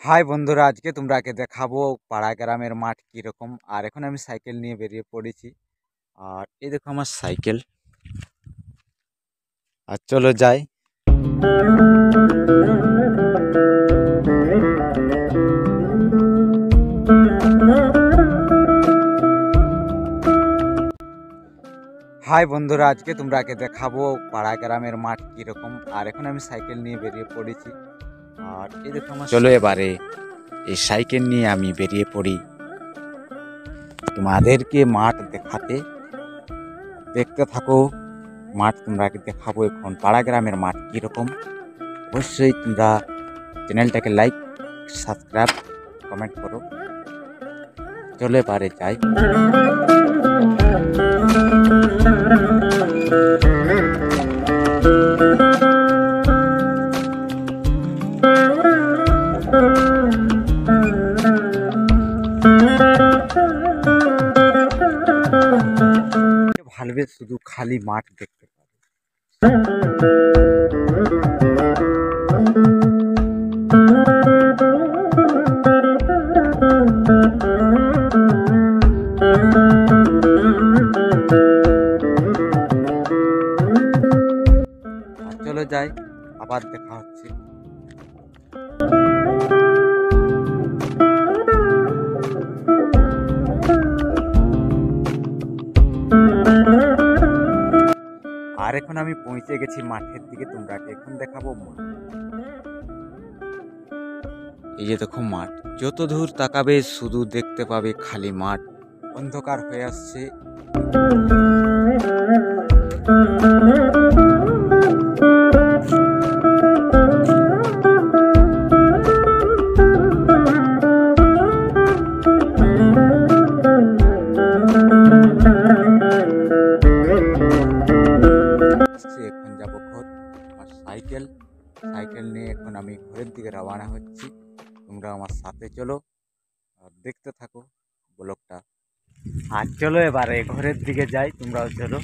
High বন্ধুরা, আজকে তোমরাকে দেখাবো পাড়া গ্রামের মাঠ কীরকম। আর এখন আমি সাইকেল নিয়ে বেরিয়ে পড়েছি। আর এই দেখো আমার সাইকেল। আর চলো যাই। হাই বন্ধুরা, আজকে তোমরাকে দেখাবো পাড়া গ্রামের মাঠ কীরকম। আর এখন আমি সাইকেল নিয়ে বেরিয়ে পড়েছি। আর এই দেখো আমার চলো এবারে এই সাইকেল নিয়ে আমি বেরিয়ে পড়ি তোমাদেরকে মাঠ দেখাতে। দেখতে থাকো মাঠ, তোমরাকে দেখাবো এখন পাড়া গ্রামের মাঠ কীরকম। অবশ্যই তোমরা চ্যানেলটাকে লাইক, সাবস্ক্রাইব, কমেন্ট করো। চলে এবারে যাই। ভালবে শুধু খালি মাঠ দেখতে পাবে। চলো যাই, আবার দেখা হচ্ছে। আর এখন আমি পৌঁছে গেছি মাঠের দিকে, তোমরাকে এখন দেখাবো মাঠ। এই যে দেখো মাঠ, যত দূর তাকাবে শুধু দেখতে পাবে খালি মাঠ। অন্ধকার হয়ে আসছে। এখন যাবো ঘর। আর সাইকেল নিয়ে এখন আমি ঘরের দিকে রওনা হচ্ছি। তোমরা আমার সাথে চলো আর দেখতে থাকো ব্লগটা। আর চলো এবারে ঘরের দিকে যাই, তোমরাও চলো।